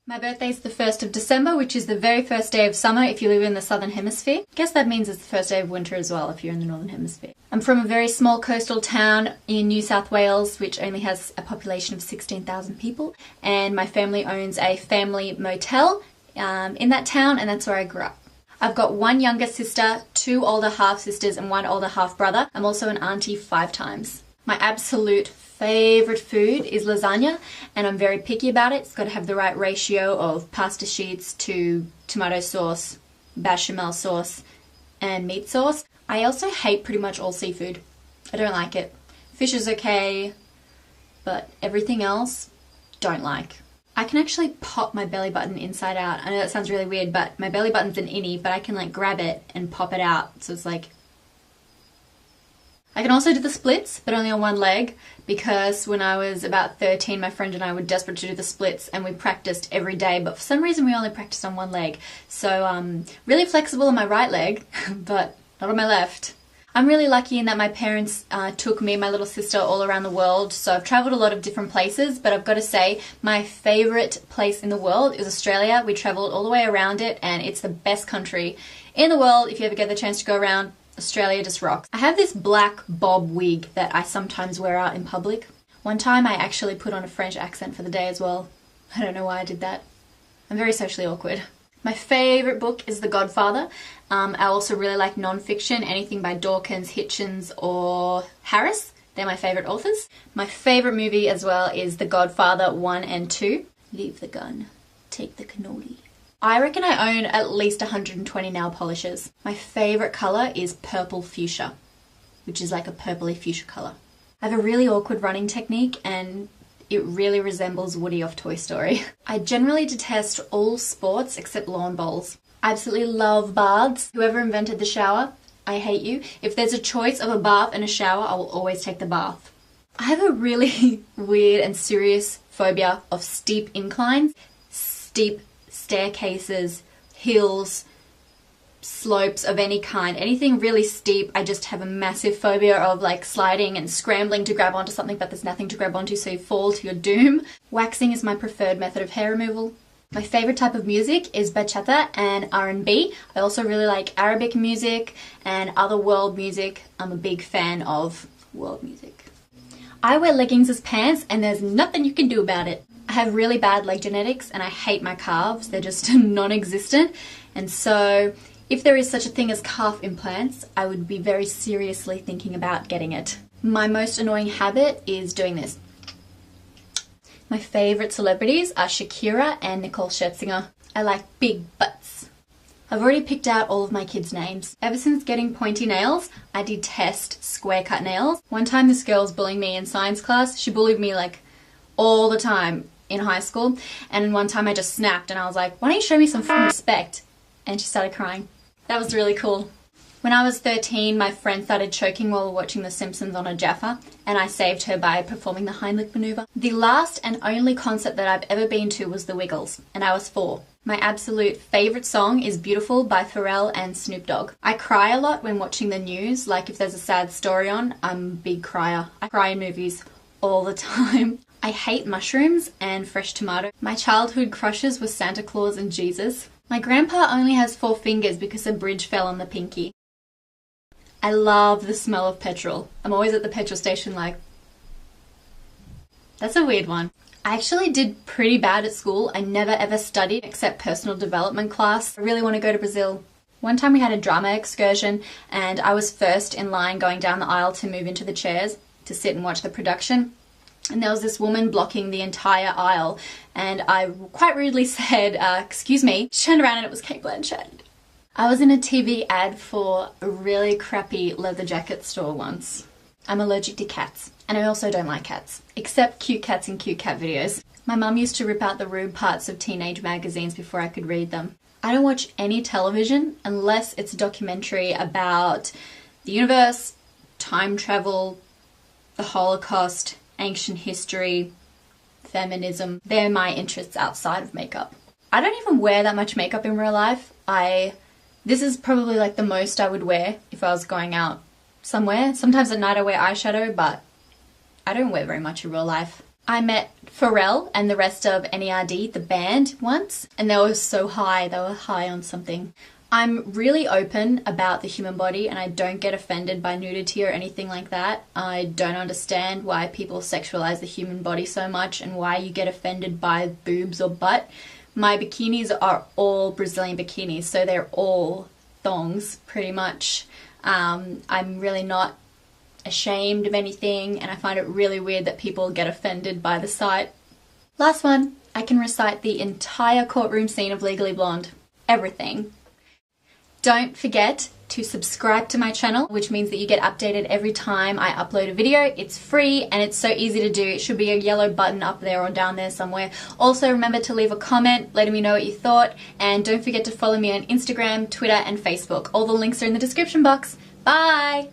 My birthday's the 1st of December, which is the very first day of summer if you live in the Southern Hemisphere. I guess that means it's the first day of winter as well if you're in the Northern Hemisphere. I'm from a very small coastal town in New South Wales, which only has a population of 16,000 people. And my family owns a family motel in that town, and that's where I grew up. I've got one younger sister, 2 older half-sisters, and 1 older half-brother. I'm also an auntie 5 times. My absolute favourite food is lasagna, and I'm very picky about it. It's got to have the right ratio of pasta sheets to tomato sauce, bechamel sauce, and meat sauce. I also hate pretty much all seafood. I don't like it. Fish is okay, but everything else, don't like. I can actually pop my belly button inside out. I know that sounds really weird, but my belly button's an innie, but I can like grab it and pop it out. So it's like... I can also do the splits, but only on one leg, because when I was about 13, my friend and I were desperate to do the splits, and we practiced every day, but for some reason we only practiced on one leg. So really flexible on my right leg, but not on my left. I'm really lucky in that my parents took me and my little sister all around the world, so I've travelled a lot of different places, but I've got to say my favourite place in the world is Australia. We travelled all the way around it, and it's the best country in the world. If you ever get the chance to go around, Australia just rocks. I have this black bob wig that I sometimes wear out in public. One time I actually put on a French accent for the day as well. I don't know why I did that. I'm very socially awkward. My favourite book is The Godfather. I also really like non-fiction, anything by Dawkins, Hitchens or Harris. They're my favourite authors. My favourite movie as well is The Godfather 1 and 2. Leave the gun, take the cannoli. I reckon I own at least 120 nail polishes. My favourite colour is purple fuchsia, which is like a purpley fuchsia colour. I have a really awkward running technique, and it really resembles Woody off Toy Story. I generally detest all sports except lawn bowls. I absolutely love baths. Whoever invented the shower, I hate you. If there's a choice of a bath and a shower, I will always take the bath. I have a really weird and serious phobia of steep inclines, steep staircases, hills, slopes of any kind. Anything really steep, I just have a massive phobia of like sliding and scrambling to grab onto something, but there's nothing to grab onto, so you fall to your doom. Waxing is my preferred method of hair removal. My favourite type of music is bachata and R&B. I also really like Arabic music and other world music. I'm a big fan of world music. I wear leggings as pants, and there's nothing you can do about it. I have really bad leg genetics and I hate my calves. They're just non-existent. And so if there is such a thing as calf implants, I would be very seriously thinking about getting it. My most annoying habit is doing this. My favourite celebrities are Shakira and Nicole Scherzinger. I like big butts. I've already picked out all of my kids' names. Ever since getting pointy nails, I detest square cut nails. One time this girl was bullying me in science class. She bullied me like all the time in high school, and one time I just snapped and I was like, why don't you show me some respect? And she started crying. That was really cool. When I was 13, my friend started choking while watching The Simpsons on a Jaffa, and I saved her by performing the Heimlich maneuver. The last and only concert that I've ever been to was The Wiggles, and I was 4. My absolute favourite song is Beautiful by Pharrell and Snoop Dogg. I cry a lot when watching the news, like if there's a sad story on, I'm a big crier. I cry in movies all the time. I hate mushrooms and fresh tomato. My childhood crushes were Santa Claus and Jesus. My grandpa only has 4 fingers because a bridge fell on the pinky. I love the smell of petrol. I'm always at the petrol station like... That's a weird one. I actually did pretty bad at school. I never ever studied except personal development class. I really want to go to Brazil. One time we had a drama excursion and I was first in line going down the aisle to move into the chairs to sit and watch the production. And there was this woman blocking the entire aisle, and I quite rudely said, excuse me. She turned around and it was Kate Blanchett. I was in a TV ad for a really crappy leather jacket store once. I'm allergic to cats, and I also don't like cats, except cute cats and cute cat videos. My mum used to rip out the rude parts of teenage magazines before I could read them. I don't watch any television unless it's a documentary about the universe, time travel, the Holocaust, ancient history, feminism. They're my interests outside of makeup. I don't even wear that much makeup in real life. This is probably like the most I would wear if I was going out somewhere. Sometimes at night I wear eyeshadow, but I don't wear very much in real life. I met Pharrell and the rest of NERD, the band, once, and they were so high, they were high on something. I'm really open about the human body and I don't get offended by nudity or anything like that. I don't understand why people sexualize the human body so much and why you get offended by boobs or butt. My bikinis are all Brazilian bikinis, so they're all thongs, pretty much. I'm really not ashamed of anything, and I find it really weird that people get offended by the sight. Last one, I can recite the entire courtroom scene of Legally Blonde. Everything. Don't forget to subscribe to my channel, which means that you get updated every time I upload a video. It's free and it's so easy to do. It should be a yellow button up there or down there somewhere. Also, remember to leave a comment letting me know what you thought, and don't forget to follow me on Instagram, Twitter and Facebook. All the links are in the description box. Bye!